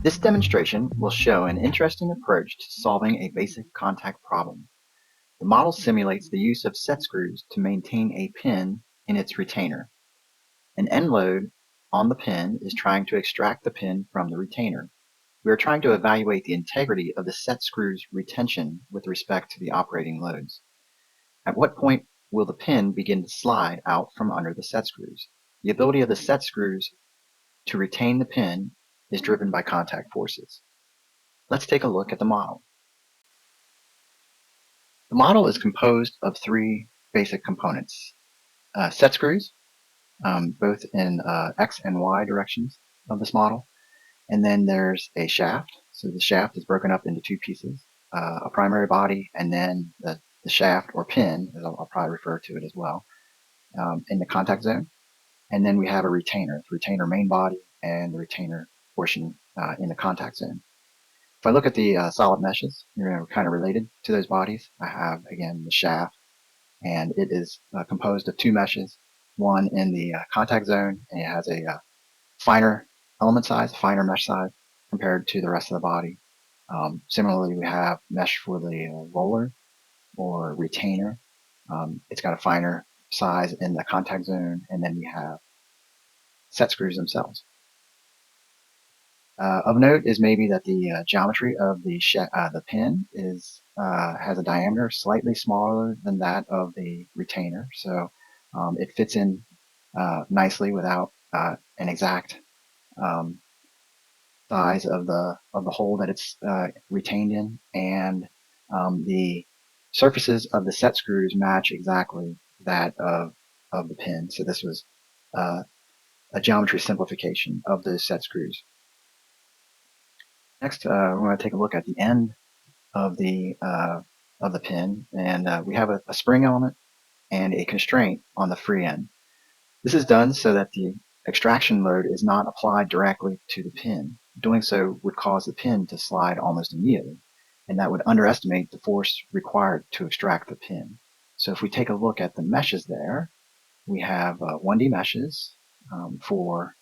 This demonstration will show an interesting approach to solving a basic contact problem. The model simulates the use of set screws to maintain a pin in its retainer. An end load on the pin is trying to extract the pin from the retainer. We are trying to evaluate the integrity of the set screw's retention with respect to the operating loads. At what point will the pin begin to slide out from under the set screws? The ability of the set screws to retain the pin is driven by contact forces. Let's take a look at the model. The model is composed of three basic components. Set screws, both in X and Y directions of this model. And then there's a shaft. So the shaft is broken up into two pieces, a primary body, and then the shaft or pin, as I'll probably refer to it as well, in the contact zone. And then we have a retainer, the retainer main body and the retainer portion in the contact zone. If I look at the solid meshes, they're kind of related to those bodies. I have, again, the shaft, and it is composed of two meshes, one in the contact zone, and it has a finer element size, finer mesh size compared to the rest of the body. Similarly, we have mesh for the roller or retainer. It's got a finer size in the contact zone, and then we have set screws themselves. Of note is maybe that the geometry of the pin has a diameter slightly smaller than that of the retainer, so it fits in nicely without an exact size of the hole that it's retained in, and the surfaces of the set screws match exactly that of the pin. So this was a geometry simplification of those set screws. Next, we're going to take a look at the end of the pin, and we have a spring element and a constraint on the free end. This is done so that the extraction load is not applied directly to the pin. Doing so would cause the pin to slide almost immediately, and that would underestimate the force required to extract the pin. So if we take a look at the meshes there, we have 1D meshes for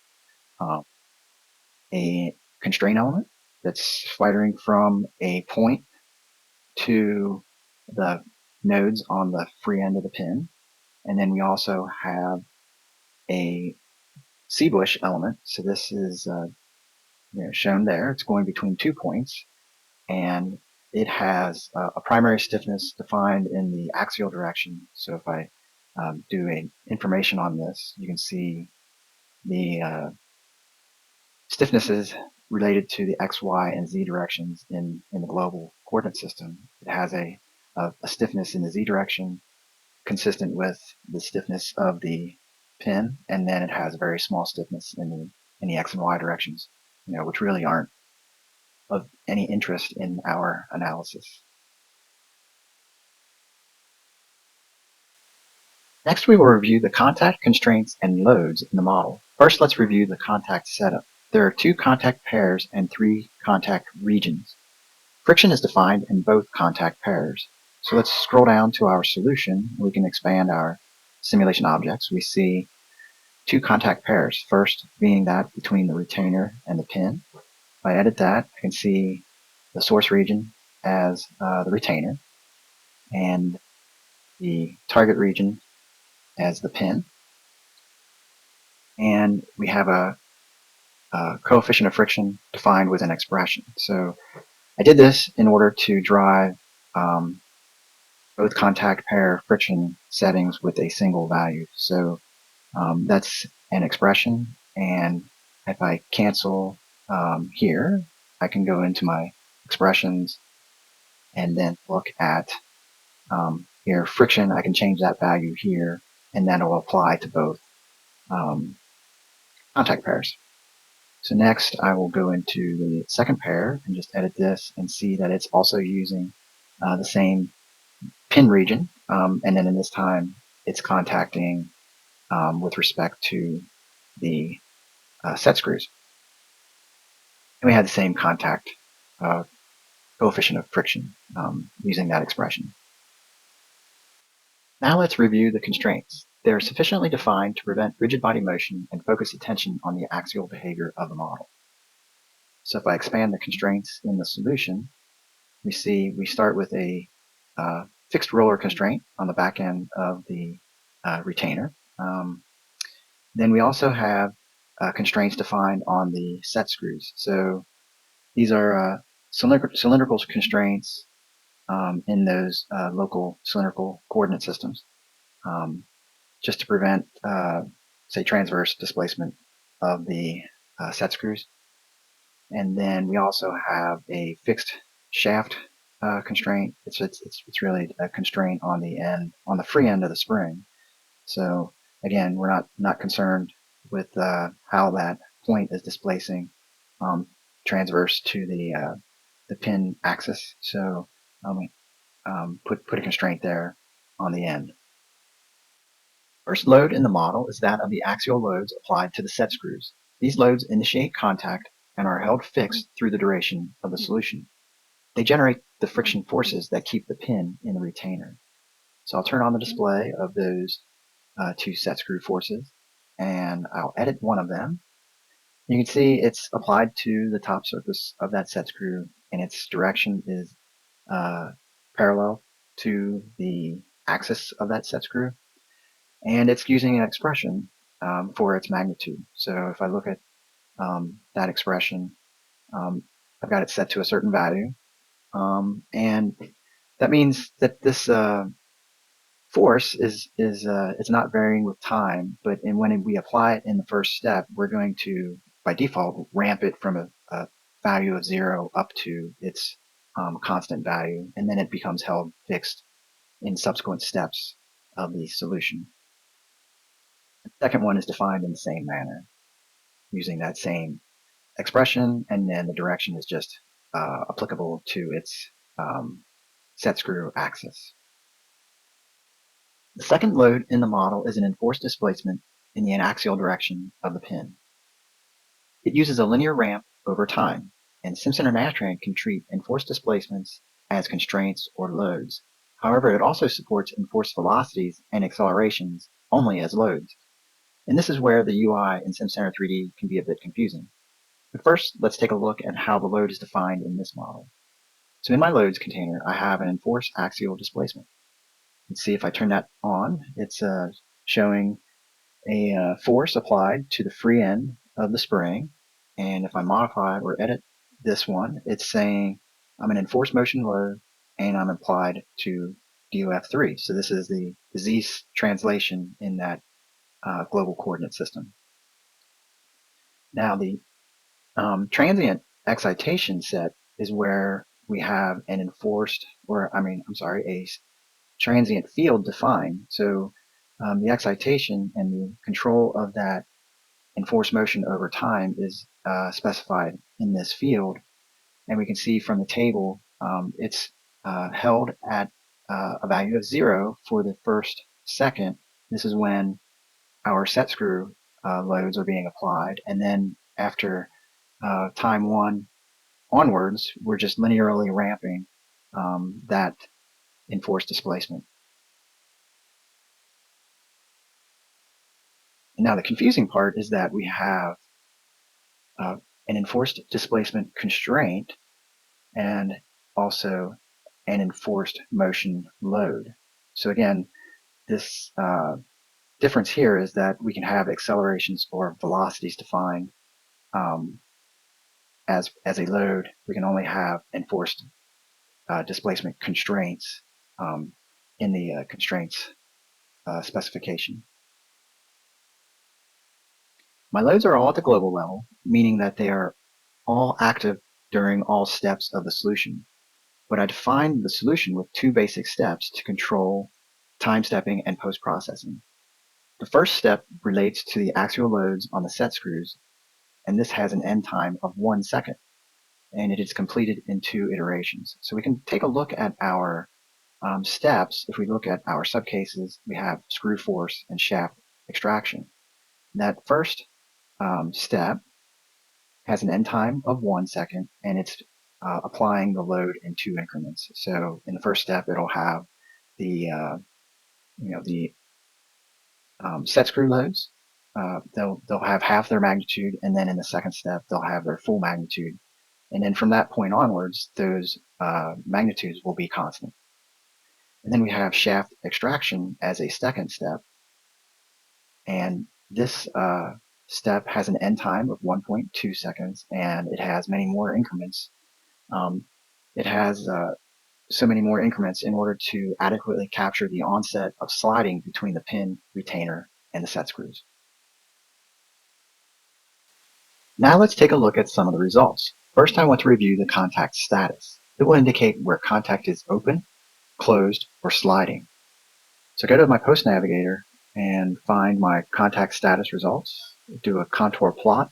a constraint element that's firing from a point to the nodes on the free end of the pin. And then we also have a C-bush element. So this is shown there. It's going between 2 points, and it has a primary stiffness defined in the axial direction. So if I do an information on this, you can see the stiffnesses related to the X, Y, and Z directions in the global coordinate system. It has a stiffness in the Z direction consistent with the stiffness of the pin, and then it has a very small stiffness in the X and Y directions, which really aren't of any interest in our analysis. Next, we will review the contact constraints and loads in the model. First, let's review the contact setup. There are 2 contact pairs and 3 contact regions. Friction is defined in both contact pairs. So let's scroll down to our solution. We can expand our simulation objects. We see 2 contact pairs. First being that between the retainer and the pin. If I edit that, I can see the source region as the retainer and the target region as the pin. And we have a coefficient of friction defined with an expression. So I did this in order to drive both contact pair friction settings with a single value. So that's an expression, and if I cancel here, I can go into my expressions and then look at here friction. I can change that value here, and that will apply to both contact pairs. So next I will go into the second pair and just edit this and see that it's also using the same pin region, and then in this time it's contacting with respect to the set screws. And we had the same contact coefficient of friction using that expression. Now let's review the constraints. They are sufficiently defined to prevent rigid body motion and focus attention on the axial behavior of the model. So if I expand the constraints in the solution, we see we start with a fixed roller constraint on the back end of the retainer. Then we also have constraints defined on the set screws. So these are cylindrical constraints in those local cylindrical coordinate systems, just to prevent, say, transverse displacement of the set screws. And then we also have a fixed shaft constraint. It's really a constraint on the end, on the free end of the spring. So again, we're not concerned with how that point is displacing transverse to the pin axis. So put a constraint there on the end. First load in the model is that of the axial loads applied to the set screws. These loads initiate contact and are held fixed through the duration of the solution. They generate the friction forces that keep the pin in the retainer. So I'll turn on the display of those two set screw forces, and I'll edit one of them. You can see it's applied to the top surface of that set screw, and its direction is parallel to the axis of that set screw, and it's using an expression for its magnitude. So if I look at that expression, I've got it set to a certain value, and that means that this force is it's not varying with time, but when we apply it in the first step, we're going to, by default, ramp it from a value of 0 up to its constant value, and then it becomes held fixed in subsequent steps of the solution. The second one is defined in the same manner, using that same expression, and then the direction is just applicable to its set screw axis. The second load in the model is an enforced displacement in the axial direction of the pin. It uses a linear ramp over time, and Simcenter Nastran can treat enforced displacements as constraints or loads. However, it also supports enforced velocities and accelerations only as loads. And this is where the UI in Simcenter 3D can be a bit confusing. But first, let's take a look at how the load is defined in this model. So in my loads container, I have an enforced axial displacement. Let's see if I turn that on. It's showing a force applied to the free end of the spring. And if I modify or edit this one, it's saying I'm an enforced motion load and I'm applied to DOF3. So this is the Z translation in that global coordinate system. Now the transient excitation set is where we have an enforced, a transient field defined. So the excitation and the control of that enforced motion over time is specified in this field. And we can see from the table, it's held at a value of 0 for the first second. This is when our set screw loads are being applied. And then after time 1 onwards, we're just linearly ramping that enforced displacement. And now the confusing part is that we have an enforced displacement constraint and also an enforced motion load. So again, this difference here is that we can have accelerations or velocities defined as a load. We can only have enforced displacement constraints in the constraints specification. My loads are all at the global level, meaning that they are all active during all steps of the solution. But I define the solution with 2 basic steps to control time stepping and post-processing. The first step relates to the axial loads on the set screws, and this has an end time of 1 second, and it is completed in 2 iterations. So we can take a look at our steps. If we look at our subcases, we have screw force and shaft extraction. That first step has an end time of 1 second, and it's applying the load in 2 increments. So in the first step, it'll have the set screw loads. They'll have half their magnitude, and then in the second step, they'll have their full magnitude And then from that point onwards, those magnitudes will be constant. And then we have shaft extraction as a second step. And this step has an end time of 1.2 seconds, and it has many more increments. It has so many more increments in order to adequately capture the onset of sliding between the pin, retainer, and the set screws. Now let's take a look at some of the results. First, I want to review the contact status. It will indicate where contact is open, closed, or sliding. So go to my post navigator and find my contact status results, do a contour plot,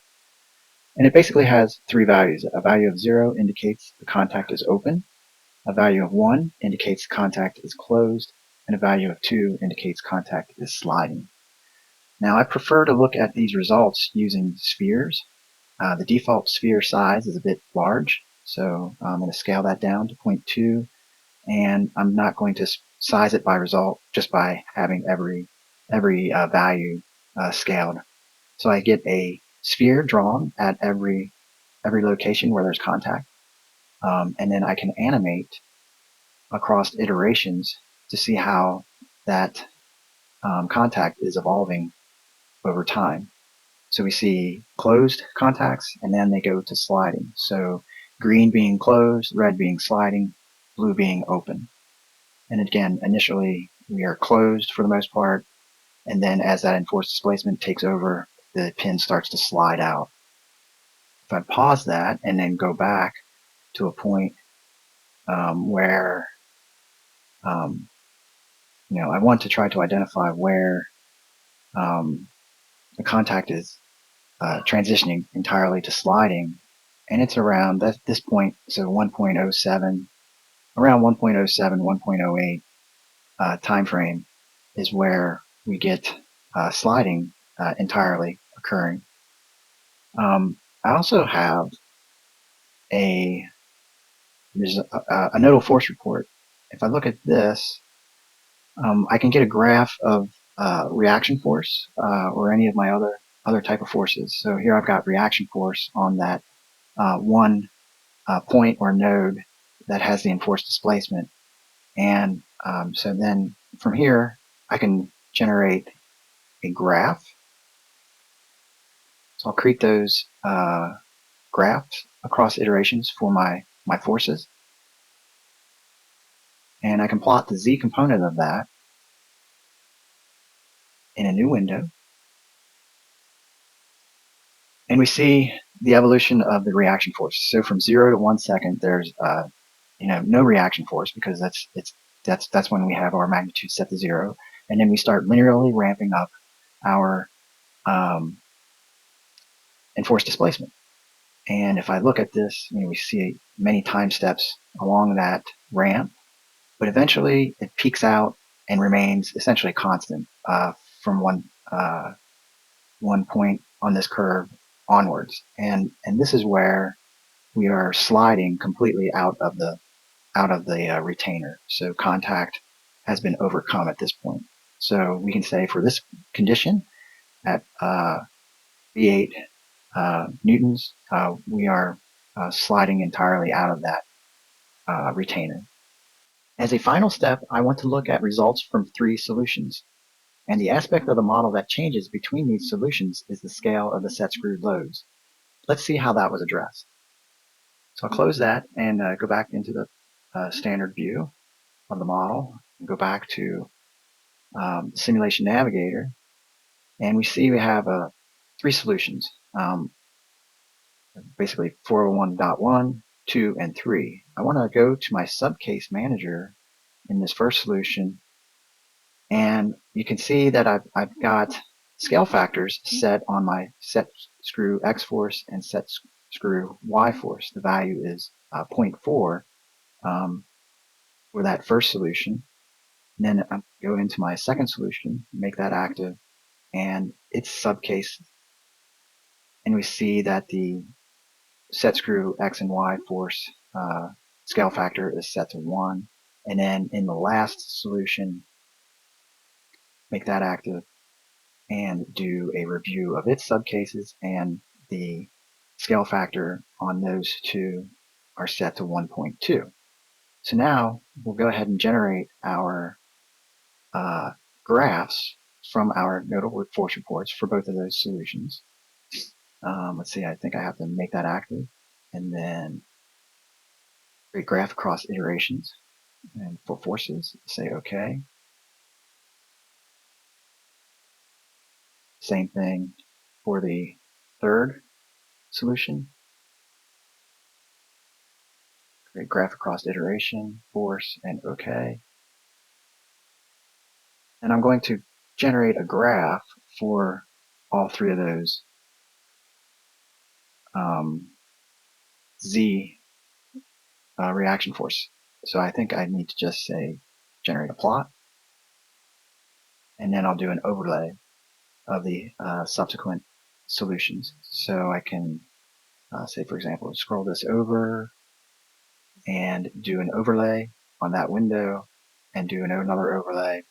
and it basically has three values. A value of 0 indicates the contact is open, a value of 1 indicates contact is closed, and a value of 2 indicates contact is sliding. Now I prefer to look at these results using spheres. The default sphere size is a bit large, so I'm going to scale that down to 0.2, and I'm not going to size it by result just by having every value scaled. So I get a sphere drawn at every location where there's contact, and then I can animate across iterations to see how that contact is evolving over time. So we see closed contacts, and then they go to sliding. So green being closed, red being sliding, blue being open. And again, initially we are closed for the most part, and then as that enforced displacement takes over, the pin starts to slide out. If I pause that and then go back to a point where I want to try to identify where the contact is transitioning entirely to sliding, and it's around this point, so 1.07, around 1.07, 1.08 time frame is where we get sliding entirely occurring. I also have there's a nodal force report. If I look at this, I can get a graph of reaction force or any of my other type of forces. So here I've got reaction force on that one point or node that has the enforced displacement. And so then from here, I can generate a graph. So I'll create those graphs across iterations for my forces. And I can plot the z component of that in a new window. And we see the evolution of the reaction force. So from 0 to 1 second, there's no reaction force, because that's when we have our magnitude set to 0, and then we start linearly ramping up our enforced displacement. And if I look at this, we see many time steps along that ramp, but eventually it peaks out and remains essentially constant from one point on this curve onwards. And this is where we are sliding completely out of the retainer. So contact has been overcome at this point. So we can say for this condition at V8 newtons, we are sliding entirely out of that retainer. As a final step, I want to look at results from 3 solutions. And the aspect of the model that changes between these solutions is the scale of the set screwed loads. Let's see how that was addressed. So I'll close that and go back into the standard view of the model, and go back to Simulation Navigator, and we see we have 3 solutions, basically 401.1, 2, and 3. I want to go to my subcase manager in this first solution, and you can see that I've got scale factors set on my set screw X force and set screw Y force. The value is 0.4 for that first solution. And then I go into my second solution, make that active, and its subcase, and we see that the set screw X and Y force scale factor is set to 1. And then in the last solution, make that active and do a review of its subcases and the scale factor on those two are set to 1.2. So now we'll go ahead and generate our graphs from our nodal force reports for both of those solutions. Let's see, I think I have to make that active, and then create graph across iterations, and for forces, say OK. Same thing for the third solution. Create graph across iteration, force, and OK. And I'm going to generate a graph for all three of those Z reaction force. So I think I need to just say generate a plot, and then I'll do an overlay of the subsequent solutions. So I can say, for example, scroll this over and do an overlay on that window, and do another overlay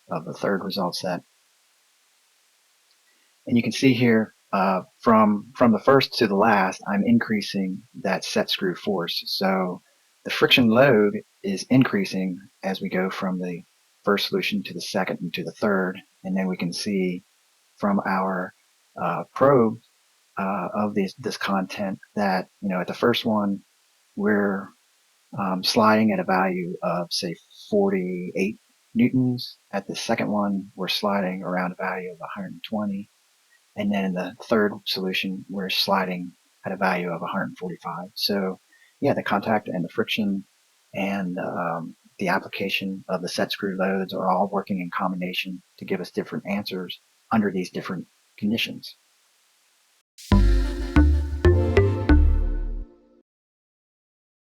of the third result set. And you can see here from the first to the last, I'm increasing that set screw force. So the friction load is increasing as we go from the first solution to the second and to the third. And then we can see from our probe of this content that, at the first one, we're sliding at a value of, say, 48 newtons. At the second one, we're sliding around a value of 120. And then in the third solution, we're sliding at a value of 145. So yeah, the contact and the friction and the application of the set screw loads are all working in combination to give us different answers under these different conditions.